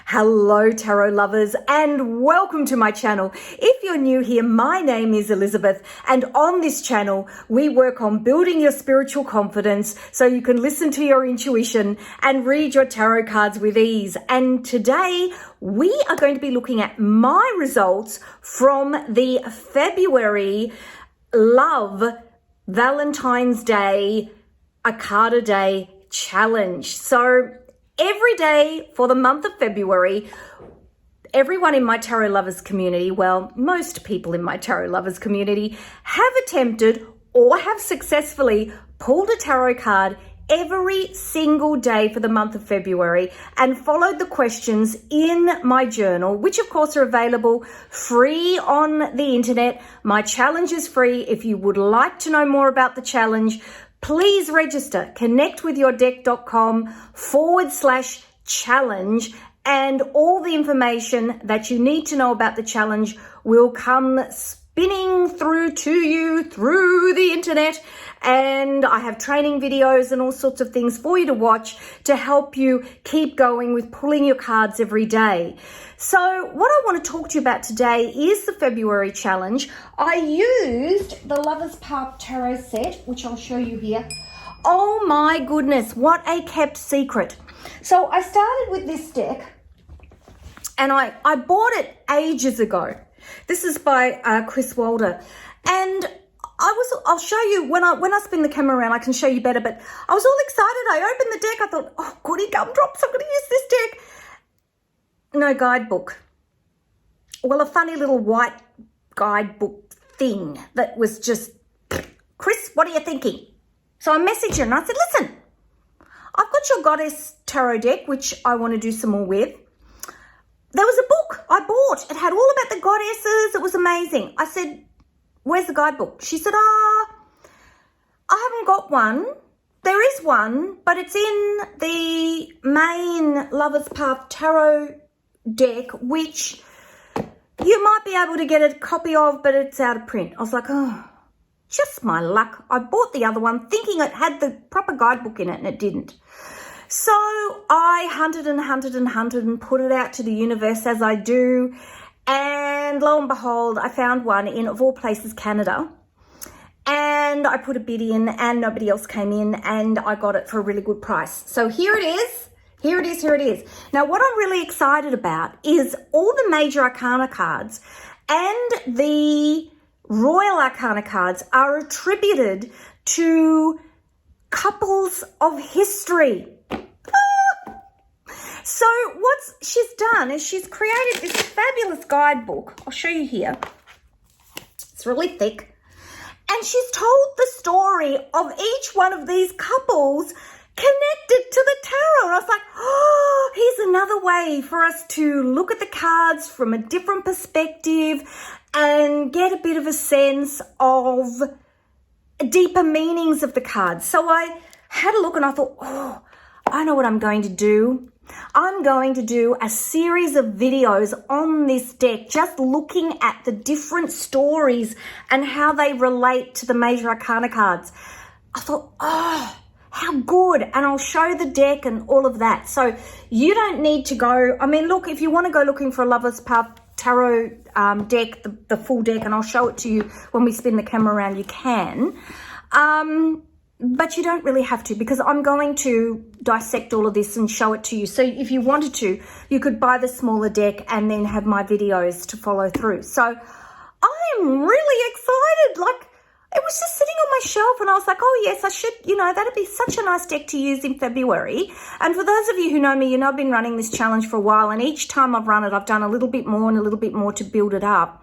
Hello tarot lovers and welcome to my channel. If you're new here, my name is Elizabeth and on this channel we work on building your spiritual confidence so you can listen to your intuition and read your tarot cards with ease. And today we are going to be looking at my results from the February Love Valentine's Day a card a day challenge. So every day for the month of February, everyone in my tarot lovers community, well, most people in my tarot lovers community have attempted or have successfully pulled a tarot card every single day for the month of February and followed the questions in my journal, which of course are available free on the internet. My challenge is free. If you would like to know more about the challenge, please register, connectwithyourdeck.com/challenge, and all the information that you need to know about the challenge will come spinning through to you through the internet. And I have training videos and all sorts of things for you to watch to help you keep going with pulling your cards every day. So what I want to talk to you about today is the February challenge. I used the Lover's Path Tarot set, which I'll show you here. Oh my goodness, what a kept secret. So I started with this deck and I bought it ages ago. This is by Chris Walder. And I'll show you when I spin the camera around, I can show you better, but I was all excited. I opened the deck. I thought, oh, goody gumdrops, I'm going to use this deck. No guidebook. Well, a funny little white guidebook thing that was just, Chris, what are you thinking? So I messaged her and I said, listen, I've got your Goddess Tarot deck, which I want to do some more with. There was a book I bought. It had all about the goddesses. It was amazing. I said, where's the guidebook? She said, I haven't got one. There is one, but it's in the main Lover's Path Tarot deck, which you might be able to get a copy of, but it's out of print. I was like, oh, just my luck. I bought the other one thinking it had the proper guidebook in it, and it didn't. So I hunted and hunted and hunted and put it out to the universe as I do. And lo and behold, I found one in, of all places, Canada. And I put a bid in and nobody else came in and I got it for a really good price. So here it is. Here it is. Here it is. Now, what I'm really excited about is all the major arcana cards and the royal arcana cards are attributed to couples of history. So what she's done is she's created this fabulous guidebook. I'll show you here. It's really thick. And she's told the story of each one of these couples connected to the tarot. And I was like, oh, here's another way for us to look at the cards from a different perspective and get a bit of a sense of deeper meanings of the cards. So I had a look and I thought, oh, I know what I'm going to do. I'm going to do a series of videos on this deck, just looking at the different stories and how they relate to the major arcana cards. I thought, oh, how good. And I'll show the deck and all of that. So you don't need to go. I mean, look, if you want to go looking for a Lover's Path Tarot deck, the full deck, and I'll show it to you when we spin the camera around, you can. But you don't really have to, because I'm going to dissect all of this and show it to you. So if you wanted to, you could buy the smaller deck and then have my videos to follow through. So I'm really excited. Like, it was just sitting on my shelf and I was like, oh yes, I should, that'd be such a nice deck to use in February. And for those of you who know me, I've been running this challenge for a while, and each time I've run it, I've done a little bit more and a little bit more to build it up.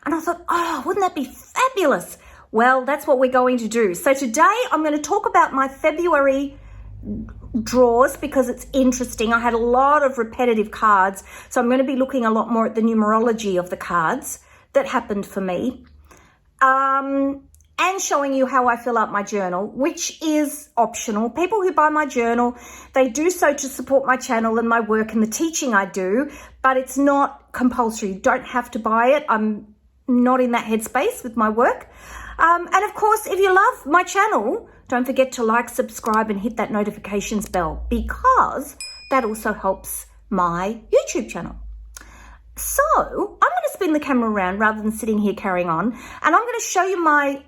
And I thought, oh, wouldn't that be fabulous? Well, that's what we're going to do. So today I'm going to talk about my February draws because it's interesting. I had a lot of repetitive cards, so I'm going to be looking a lot more at the numerology of the cards that happened for me, and showing you how I fill out my journal, which is optional. People who buy my journal, they do so to support my channel and my work and the teaching I do, but it's not compulsory. You don't have to buy it. I'm not in that headspace with my work. And of course, if you love my channel, Don't forget to like, subscribe, and hit that notifications bell, because that also helps my YouTube channel. So I'm going to spin the camera around rather than sitting here carrying on, and I'm going to show you my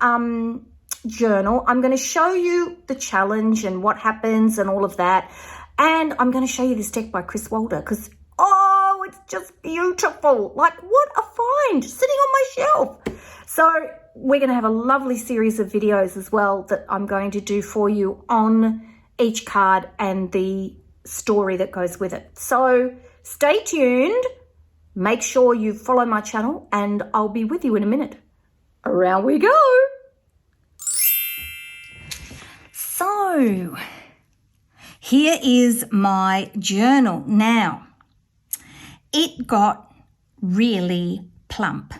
journal. I'm going to show you the challenge and what happens and all of that. And I'm going to show you this deck by Chris Walder because, oh, it's just beautiful. Like, what a find sitting on my shelf. So we're going to have a lovely series of videos as well that I'm going to do for you on each card and the story that goes with it. So stay tuned. Make sure you follow my channel and I'll be with you in a minute. Around we go. So here is my journal. Now, it got really plump.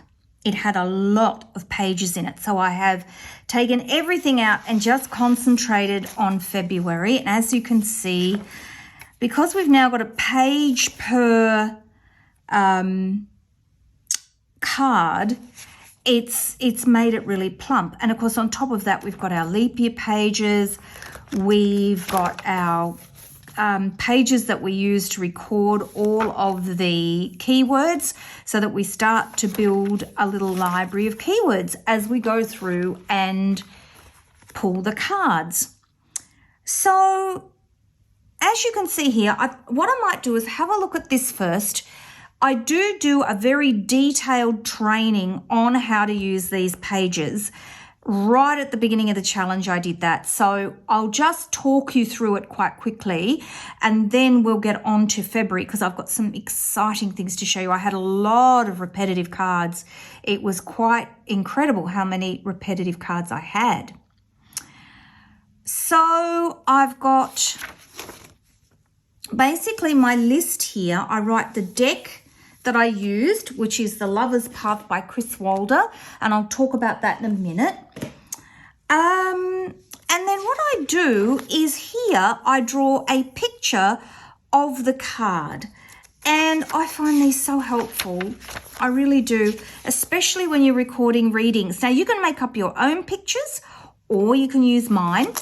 It had a lot of pages in it. So I have taken everything out and just concentrated on February. And as you can see, because we've now got a page per card, it's made it really plump. And of course, on top of that, we've got our leap year pages. We've got our pages that we use to record all of the keywords so that we start to build a little library of keywords as we go through and pull the cards. So as you can see here, what I might do is have a look at this first. I do a very detailed training on how to use these pages. Right at the beginning of the challenge, I did that. So I'll just talk you through it quite quickly and then we'll get on to February because I've got some exciting things to show you. I had a lot of repetitive cards. It was quite incredible how many repetitive cards I had. So I've got basically my list here. I write the deck that I used, which is The Lover's Path by Chris Walder, and I'll talk about that in a minute. And then what I do is here I draw a picture of the card, and I find these so helpful. I really do, especially when you're recording readings. Now you can make up your own pictures or you can use mine,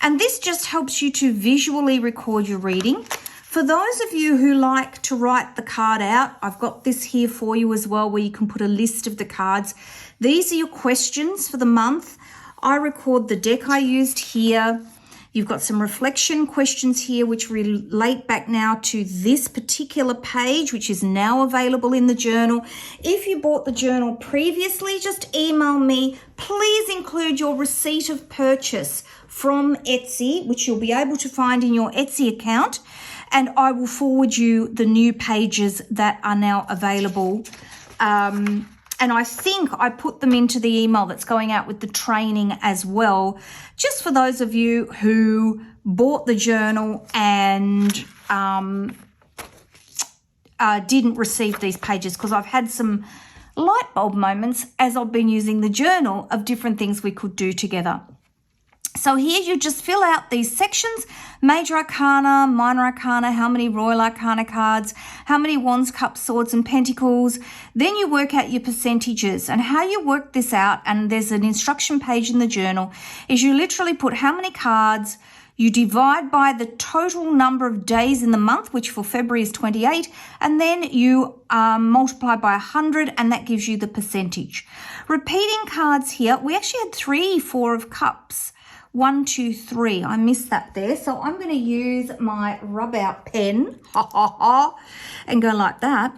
and this just helps you to visually record your reading. For those of you who like to write the card out, I've got this here for you as well where you can put a list of the cards. These are your questions for the month. I record the deck I used here. You've got some reflection questions here which relate back now to this particular page, which is now available in the journal. If you bought the journal previously, just email me. Please include your receipt of purchase from Etsy, which you'll be able to find in your Etsy account. And I will forward you the new pages that are now available. And I think I put them into the email that's going out with the training as well, just for those of you who bought the journal and didn't receive these pages, because I've had some light bulb moments as I've been using the journal of different things we could do together. So here you just fill out these sections: Major Arcana, Minor Arcana, how many Royal Arcana cards, how many Wands, Cups, Swords and Pentacles. Then you work out your percentages, and how you work this out, and there's an instruction page in the journal, is you literally put how many cards, you divide by the total number of days in the month, which for February is 28, and then you multiply by 100, and that gives you the percentage. Repeating cards here, we actually had 3, 4 of Cups. 1, 2, 3. I missed that there. So I'm going to use my rub out pen and go like that.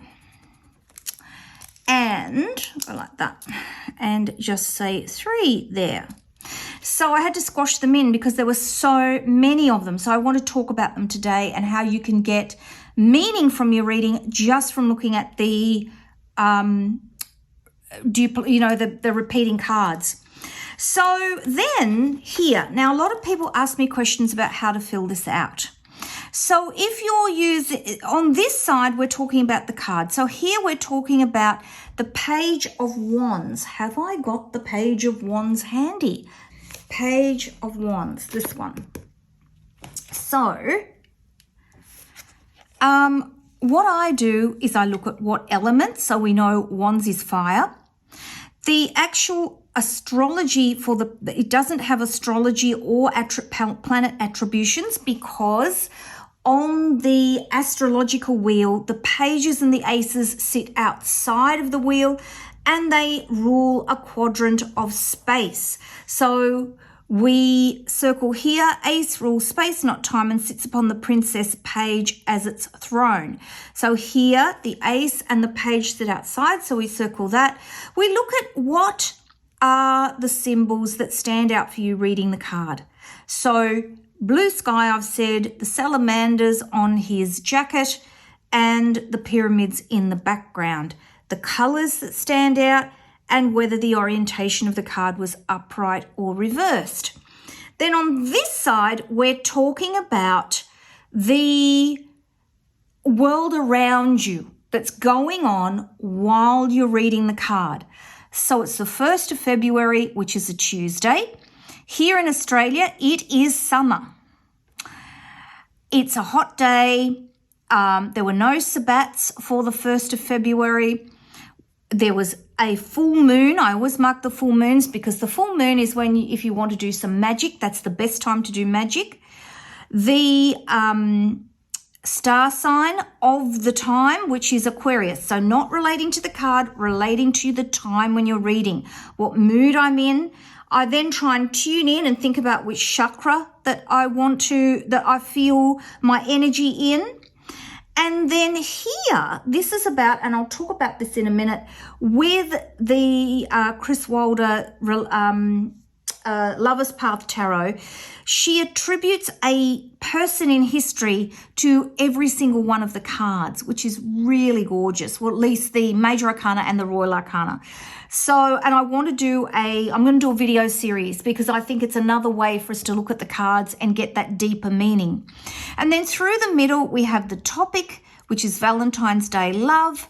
And go like that. And just say 3 there. So I had to squash them in because there were so many of them. So I want to talk about them today and how you can get meaning from your reading just from looking at the, the repeating cards. So then here, now a lot of people ask me questions about how to fill this out. So if you're using, on this side, we're talking about the card. So here we're talking about the Page of Wands. Have I got the Page of Wands handy? Page of Wands, this one. So what I do is I look at what elements, so we know Wands is fire. The actual astrology it doesn't have astrology or planet attributions because on the astrological wheel, the pages and the aces sit outside of the wheel and they rule a quadrant of space. So we circle here, ace rules space, not time, and sits upon the princess page as its throne. So here, the ace and the page sit outside, so we circle that. We look at what are the symbols that stand out for you reading the card. So blue sky, I've said, the salamanders on his jacket and the pyramids in the background. The colours that stand out and whether the orientation of the card was upright or reversed. Then on this side, we're talking about the world around you that's going on while you're reading the card. So it's the 1st of February, which is a Tuesday. Here in Australia, it is summer. It's a hot day. There were no sabbats for the 1st of February. There was a full moon. I always mark the full moons because the full moon is when, if you want to do some magic, that's the best time to do magic. The star sign of the time, which is Aquarius. So not relating to the card, relating to the time when you're reading, what mood I'm in. I then try and tune in and think about which chakra that I feel my energy in. And then here, this is about, and I'll talk about this in a minute, with the Chris Wilder Lover's Path Tarot. She attributes a person in history to every single one of the cards, which is really gorgeous. Well, at least the Major Arcana and the Royal Arcana. So, and I want to do I'm going to do a video series because I think it's another way for us to look at the cards and get that deeper meaning. And then through the middle, we have the topic, which is Valentine's Day love.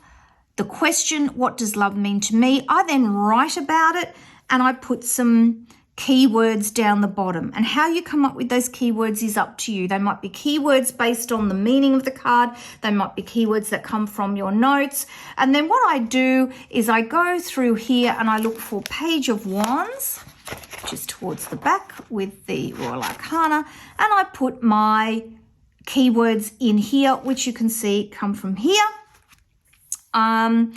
The question, what does love mean to me? I then write about it and I put some keywords down the bottom, and how you come up with those keywords is up to you. They might be keywords based on the meaning of the card. They might be keywords that come from your notes. And then what I do is I go through here and I look for Page of Wands, which is towards the back with the Royal Arcana, and I put my keywords in here, which you can see come from here. And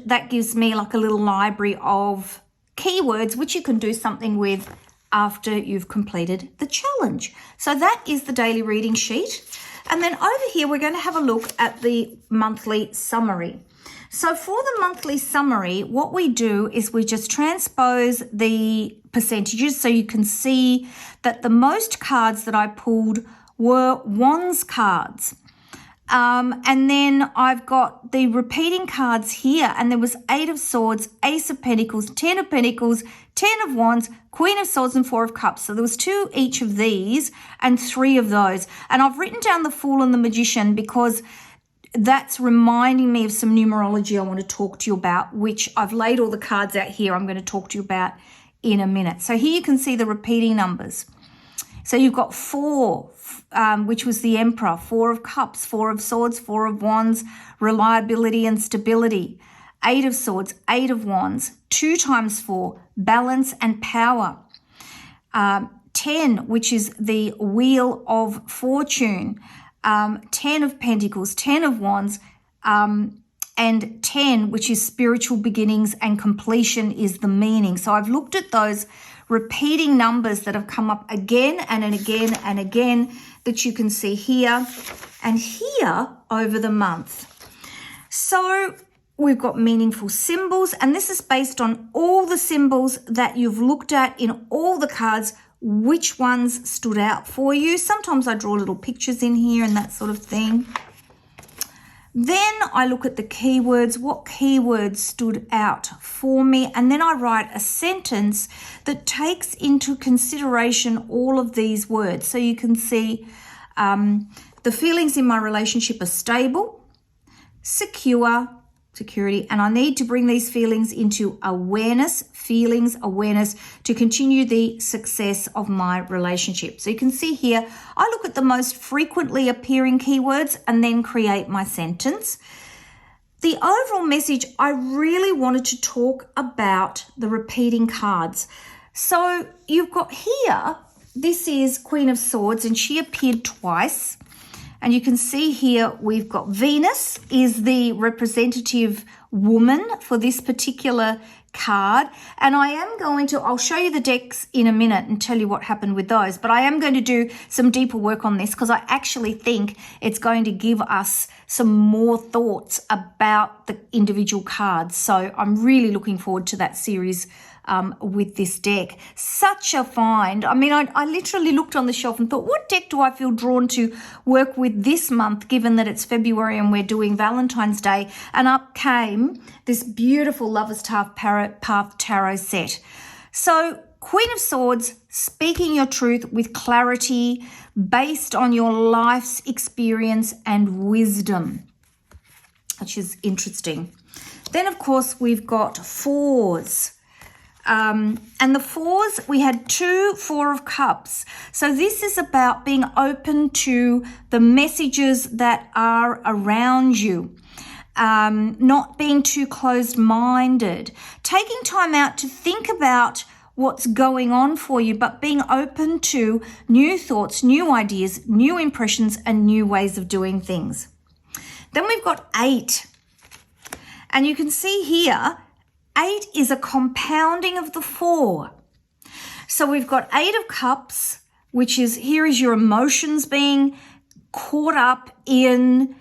that gives me like a little library of keywords which you can do something with after you've completed the challenge. So that is the daily reading sheet. And then over here we're going to have a look at the monthly summary. So for the monthly summary, what we do is we just transpose the percentages so you can see that the most cards that I pulled were Wands cards. And then I've got the repeating cards here, and there was 8 of Swords, Ace of Pentacles, 10 of Pentacles, 10 of Wands, Queen of Swords, and 4 of Cups. So there was 2 each of these and 3 of those. And I've written down the Fool and the Magician because that's reminding me of some numerology I want to talk to you about, which I've laid all the cards out here. I'm going to talk to you about in a minute. So here you can see the repeating numbers. So you've got 4, which was the Emperor, 4 of Cups, 4 of Swords, 4 of Wands, reliability and stability, 8 of Swords, 8 of Wands, 2 times 4, balance and power, 10, which is the Wheel of Fortune, 10 of Pentacles, 10 of Wands, and 10, which is spiritual beginnings and completion is the meaning. So I've looked at those repeating numbers that have come up again and again and again that you can see here and here over the month. So we've got meaningful symbols, and this is based on all the symbols that you've looked at in all the cards, which ones stood out for you. Sometimes I draw little pictures in here and that sort of thing. Then I look at the keywords, what keywords stood out for me, and then I write a sentence that takes into consideration all of these words. So you can see the feelings in my relationship are stable, security, and I need to bring these feelings into awareness, to continue the success of my relationship. So you can see here, I look at the most frequently appearing keywords and then create my sentence. The overall message, I really wanted to talk about the repeating cards. So you've got here, this is Queen of Swords, and she appeared twice. And you can see here we've got Venus is the representative woman for this particular card. And I'll show you the decks in a minute and tell you what happened with those. But I am going to do some deeper work on this because I actually think it's going to give us some more thoughts about the individual cards. So I'm really looking forward to that series with this deck. Such a find. I mean, I literally looked on the shelf and thought, what deck do I feel drawn to work with this month, given that it's February and we're doing Valentine's Day? And up came this beautiful Lover's Path Tarot set. So Queen of Swords, speaking your truth with clarity based on your life's experience and wisdom, which is interesting. Then, of course, we've got fours. And the fours, we had 2 Four of Cups. So this is about being open to the messages that are around you, not being too closed-minded, taking time out to think about what's going on for you, but being open to new thoughts, new ideas, new impressions, and new ways of doing things. Then we've got 8. And you can see here, 8 is a compounding of the 4. So we've got 8 of Cups, which is, here is your emotions being caught up in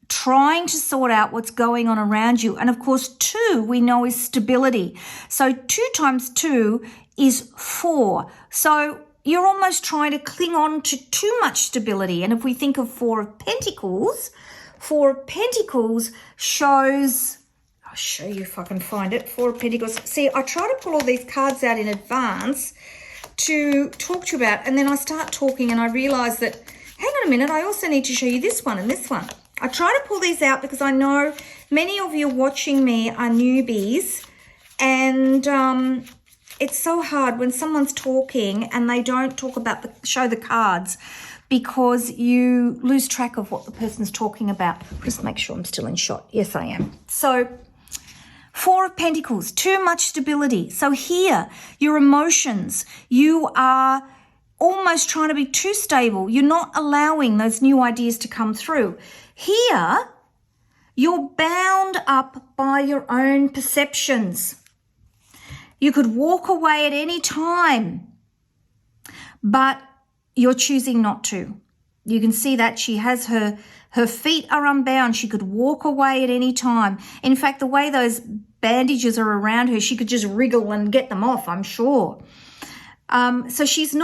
trying to sort out what's going on around you. And of course, 2 we know is stability. So 2 times 2 is 4. So you're almost trying to cling on to too much stability. And if we think of 4 of Pentacles shows, I'll show you if I can find it, 4 of Pentacles. See, I try to pull all these cards out in advance to talk to you about, and then I start talking and I realize that, hang on a minute, I also need to show you this one and this one. I try to pull these out because I know many of you watching me are newbies, and it's so hard when someone's talking and they don't talk about show the cards, because you lose track of what the person's talking about. Just make sure I'm still in shot. Yes, I am. So 4 of Pentacles, too much stability. So here, your emotions, you are almost trying to be too stable. You're not allowing those new ideas to come through. Here, you're bound up by your own perceptions. You could walk away at any time, but you're choosing not to. You can see that she has her feet are unbound. She could walk away at any time. In fact, the way those bandages are around her, she could just wriggle and get them off, I'm sure. So she's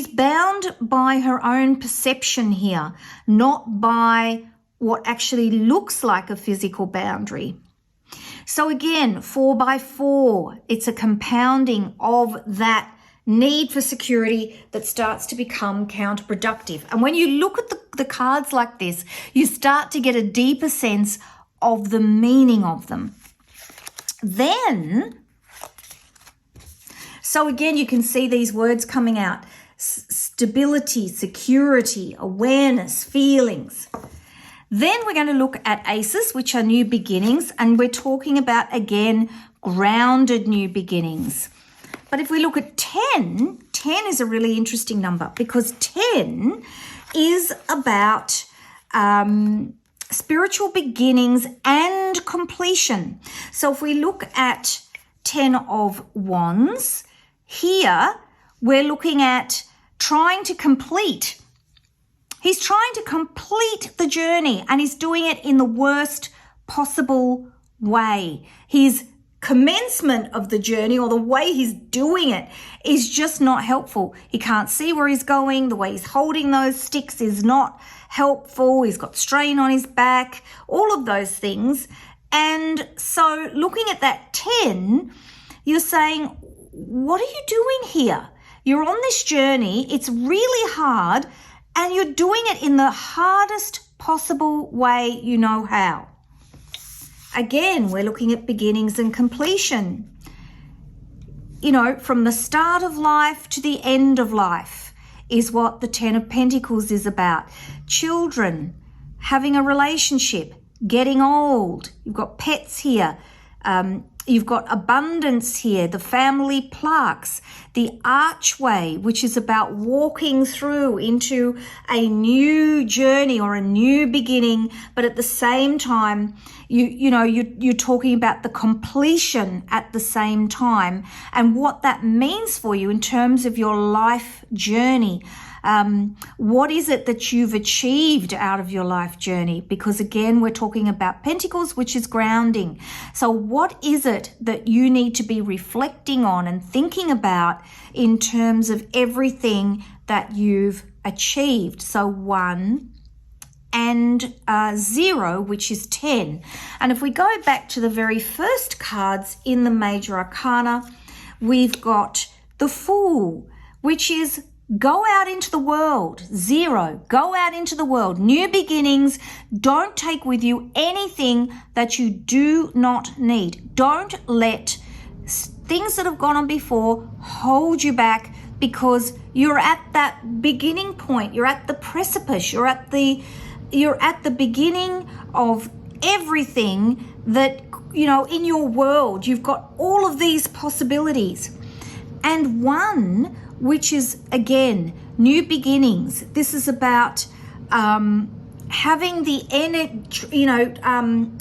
bound by her own perception here, not by what actually looks like a physical boundary. So again, 4 by 4, it's a compounding of that need for security that starts to become counterproductive. And when you look at the cards like this, you start to get a deeper sense of the meaning of them. Then, so again, you can see these words coming out. Stability, security, awareness, feelings. Then we're going to look at aces, which are new beginnings, and we're talking about, again, grounded new beginnings. But if we look at 10, 10 is a really interesting number, because 10 is about spiritual beginnings and completion. So if we look at 10 of Wands, here we're looking at trying to complete. He's trying to complete the journey, and he's doing it in the worst possible way. His commencement of the journey, or the way he's doing it, is just not helpful. He can't see where he's going. The way he's holding those sticks is not helpful. He's got strain on his back, all of those things. And so looking at that 10, you're saying, what are you doing here? You're on this journey. It's really hard, and you're doing it in the hardest possible way you know how. Again, we're looking at beginnings and completion. You know, from the start of life to the end of life is what the 10 of Pentacles is about. Children, having a relationship, getting old. You've got pets here. You've got abundance here, the family plaques, the archway, which is about walking through into a new journey or a new beginning, but at the same time, you're talking about the completion at the same time and what that means for you in terms of your life journey. What is it that you've achieved out of your life journey? Because again, we're talking about Pentacles, which is grounding. So what is it that you need to be reflecting on and thinking about in terms of everything that you've achieved? So 1 and 0, which is 10. And if we go back to the very first cards in the Major Arcana, we've got the Fool, which is go out into the world. 0, go out into the world. New beginnings. Don't take with you anything that you do not need. Don't let things that have gone on before hold you back, because you're at that beginning point. You're at the precipice. You're at the beginning of everything that, in your world. You've got all of these possibilities. And 1, which is, again, new beginnings. This is about having the energy,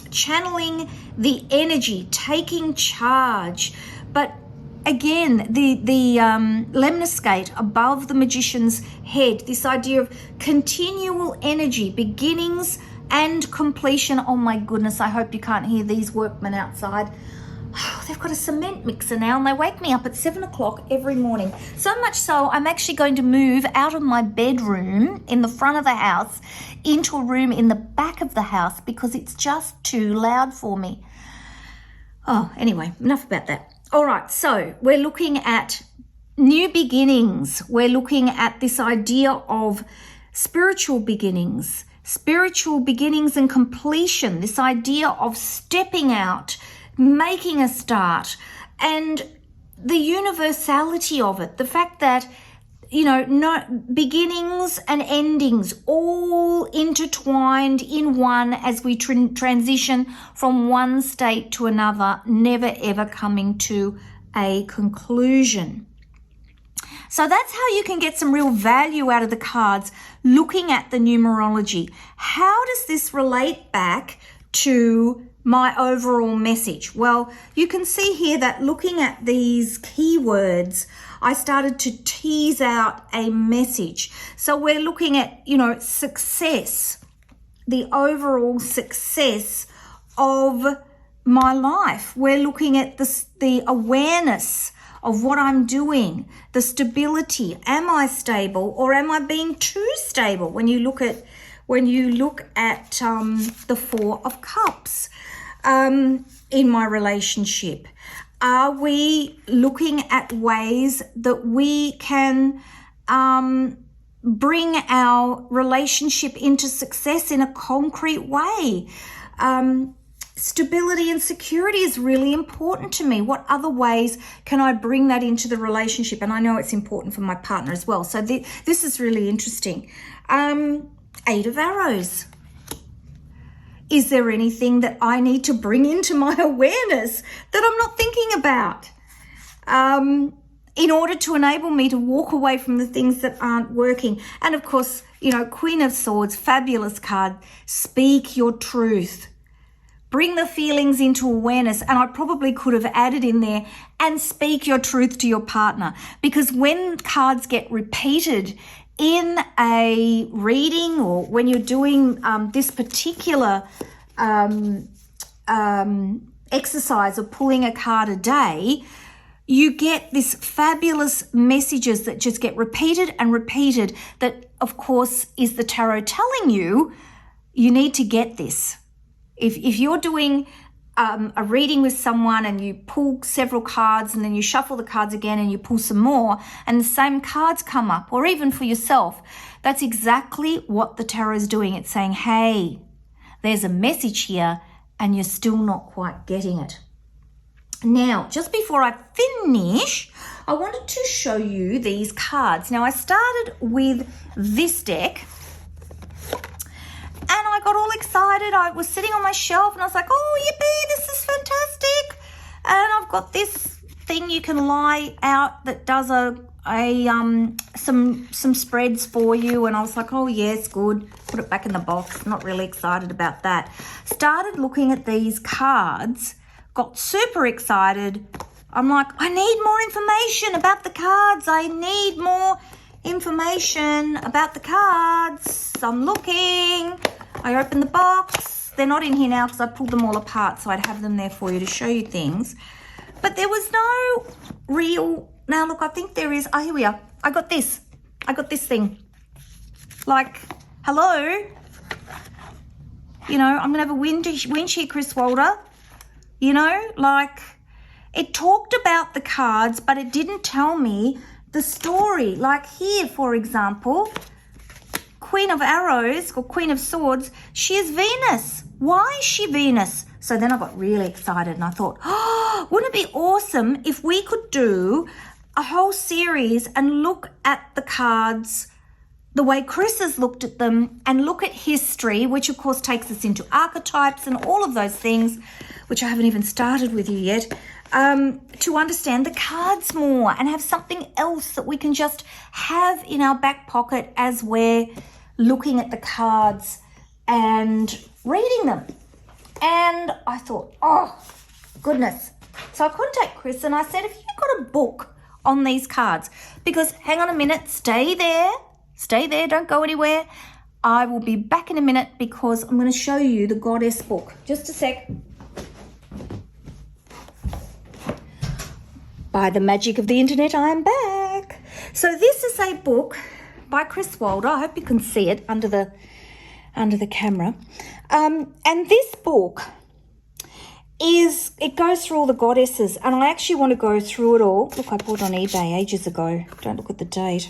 channeling the energy, taking charge. But again, the lemniscate above the magician's head, this idea of continual energy, beginnings and completion. Oh my goodness, I hope you can't hear these workmen outside. Oh, they've got a cement mixer now and they wake me up at 7 o'clock every morning. So much so, I'm actually going to move out of my bedroom in the front of the house into a room in the back of the house because it's just too loud for me. Oh, anyway, enough about that. All right, so we're looking at new beginnings. We're looking at this idea of spiritual beginnings and completion, this idea of stepping out, making a start, and the universality of it, the fact that no beginnings and endings all intertwined in one as we transition from one state to another, never ever coming to a conclusion. So that's how you can get some real value out of the cards, looking at the numerology. How does this relate back to my overall message? Well, you can see here that looking at these keywords, I started to tease out a message. So we're looking at, success, the overall success of my life. We're looking at the awareness of what I'm doing, the stability. Am I stable or am I being too stable? When you look at the 4 of Cups in my relationship, are we looking at ways that we can bring our relationship into success in a concrete way? Stability and security is really important to me. What other ways can I bring that into the relationship? And I know it's important for my partner as well. So this is really interesting. 8 of Arrows. Is there anything that I need to bring into my awareness that I'm not thinking about in order to enable me to walk away from the things that aren't working? And of course, Queen of Swords, fabulous card. Speak your truth. Bring the feelings into awareness. And I probably could have added in there, and speak your truth to your partner. Because when cards get repeated in a reading, or when you're doing this particular exercise of pulling a card a day, you get this fabulous messages that just get repeated and repeated. That, of course, is the tarot telling you, you need to get this. If you're doing a reading with someone and you pull several cards and then you shuffle the cards again and you pull some more and the same cards come up, or even for yourself, that's exactly what the tarot is doing. It's saying, hey, there's a message here and you're still not quite getting it. Now, just before I finish, I wanted to show you these cards. Now, I started with this deck, and I got all excited. I was sitting on my shelf and I was like, oh, yippee, this is fantastic. I've got this thing you can lie out that does some spreads for you. And I was like, oh yes, good. Put it back in the box. Not really excited about that. Started looking at these cards, got super excited. I'm like, I need more information about the cards. I need more information about the cards. I'm looking. I opened the box. They're not in here now because I pulled them all apart, so I'd have them there for you to show you things. But there was no real... Now, look, I think there is... Oh, here we are. I got this thing. Like, hello? You know, I'm going to have a wind shear Chris Walder. You know, like, it talked about the cards, but it didn't tell me the story. Like here, for example, Queen of Arrows or Queen of Swords, she is Venus. Why is she Venus? So then I got really excited and I thought, oh, wouldn't it be awesome if we could do a whole series and look at the cards the way Chris has looked at them and look at history, which of course takes us into archetypes and all of those things, which I haven't even started with you yet, to understand the cards more and have something else that we can just have in our back pocket as we're looking at the cards and reading them. And I thought, oh, goodness. So I contacted Chris and I said, have you got a book on these cards? Because, hang on a minute, stay there, don't go anywhere. I will be back in a minute because I'm going to show you the Goddess book. Just a sec. By the magic of the internet, I am back. So this is a book by Chris Walder. I hope you can see it under the camera. And this book it goes through all the goddesses, and I actually want to go through it all. Look, I bought it on eBay ages ago. Don't look at the date.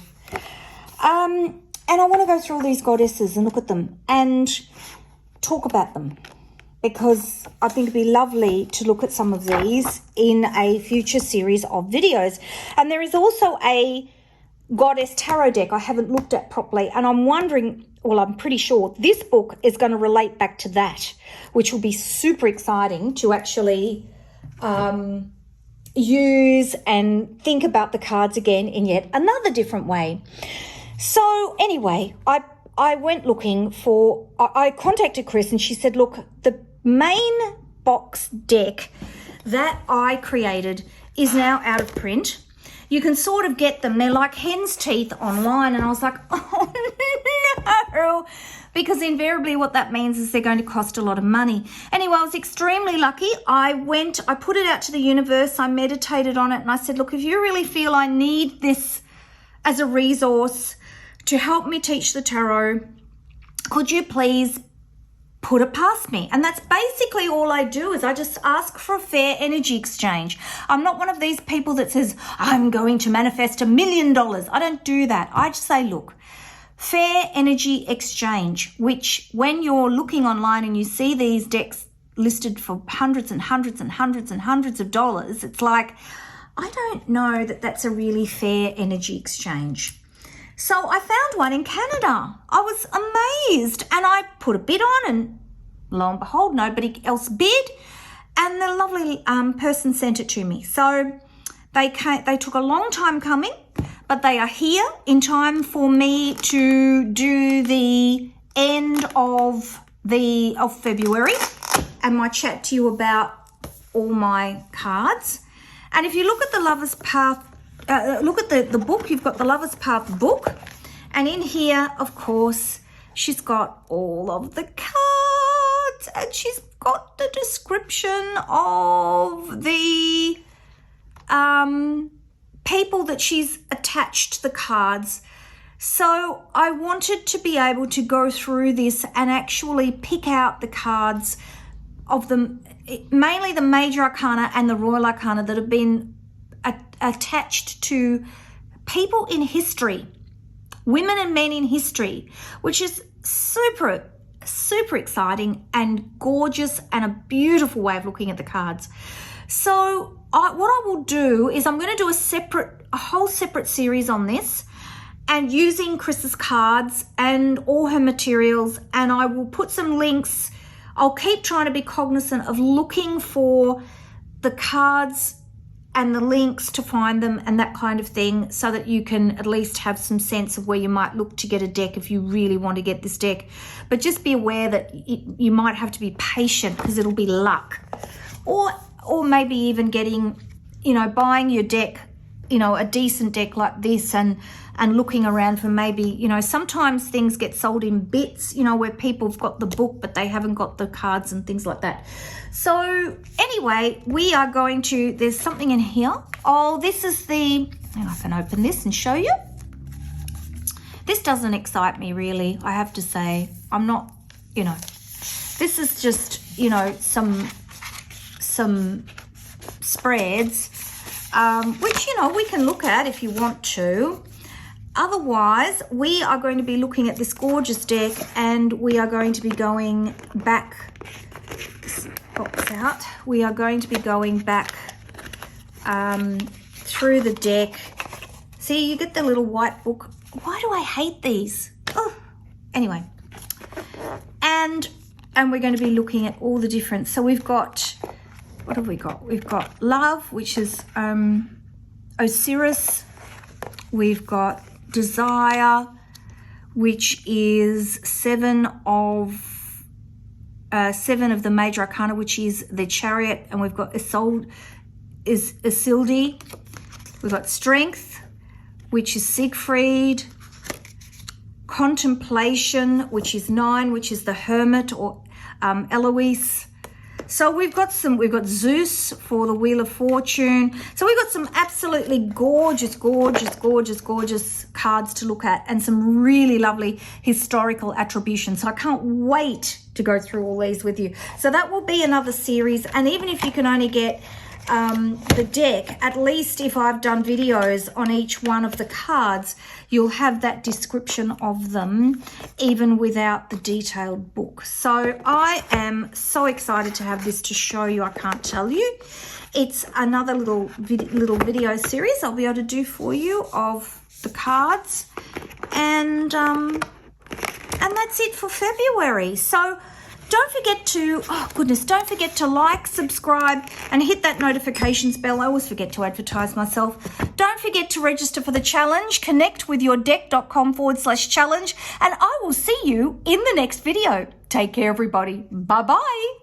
And I want to go through all these goddesses and look at them and talk about them, because I think it'd be lovely to look at some of these in a future series of videos. And there is also a Goddess Tarot deck I haven't looked at properly, and I'm wondering, well, I'm pretty sure this book is going to relate back to that, which will be super exciting to actually use and think about the cards again in yet another different way. So anyway, I went looking for, I contacted Chris and she said, look, the main box deck that I created is now out of print. You can sort of get them. They're like hen's teeth online. And I was like, oh no, because invariably what that means is they're going to cost a lot of money. Anyway, I was extremely lucky. I put it out to the universe. I meditated on it and I said, look, if you really feel I need this as a resource to help me teach the tarot, could you please put it past me? And that's basically all I do, is I just ask for a fair energy exchange. I'm not one of these people that says, I'm going to manifest $1 million. I don't do that. I just say, look, fair energy exchange, which when you're looking online and you see these decks listed for hundreds and hundreds and hundreds and hundreds of dollars, it's like, I don't know that that's a really fair energy exchange. So I found one in Canada. I was amazed and I put a bid on, and lo and behold, nobody else bid, and the lovely person sent it to me. So they took a long time coming, but they are here in time for me to do the end of February and my chat to you about all my cards. And if you look at the Lover's Path, look at the book, you've got the Lover's Path book, and in here, of course, she's got all of the cards, and she's got the description of the people that she's attached to the cards. So I wanted to be able to go through this and actually pick out the cards of them, mainly the Major Arcana and the Royal Arcana, that have been attached to people in history, women and men in history, which is super, super exciting and gorgeous and a beautiful way of looking at the cards. So what I will do is I'm going to do a whole separate series on this, and using Chris's cards and all her materials, and I will put some links. I'll keep trying to be cognizant of looking for the cards and the links to find them and that kind of thing, so that you can at least have some sense of where you might look to get a deck if you really want to get this deck. But just be aware that you might have to be patient, because it'll be luck. Or maybe even getting, you know, buying your deck, you know, a decent deck like this, and looking around for maybe, you know, sometimes things get sold in bits, you know, where people have got the book but they haven't got the cards and things like that. So anyway, we are going to, there's something in here. Oh, this is the, and I can open this and show you. This doesn't excite me really, I have to say. I'm not, you know, this is just, you know, some spreads, which, you know, we can look at if you want to. Otherwise, we are going to be looking at this gorgeous deck, and we are going to be going back, this box out, we are going to be going back through the deck. See, you get the little white book. Why do I hate these? Oh, anyway. And we're going to be looking at all the different, so we've got, what have we got? We've got Love, which is Osiris. We've got Desire, which is seven of the major arcana, which is the Chariot, and we've got Isolde. We've got Strength, which is Siegfried. Contemplation, which is 9, which is the Hermit, or Eloise. So we've got Zeus for the Wheel of Fortune. So we've got some absolutely gorgeous, gorgeous, gorgeous, gorgeous cards to look at, and some really lovely historical attribution. So I can't wait to go through all these with you. So that will be another series. And even if you can only get the deck, at least if I've done videos on each one of the cards, you'll have that description of them even without the detailed book. So I am so excited to have this to show you. I can't tell you. It's another little video series I'll be able to do for you of the cards, and that's it for February. So don't forget to, don't forget to like, subscribe, and hit that notifications bell. I always forget to advertise myself. Don't forget to register for the challenge. Connect with yourdeck.com/challenge, and I will see you in the next video. Take care, everybody. Bye-bye.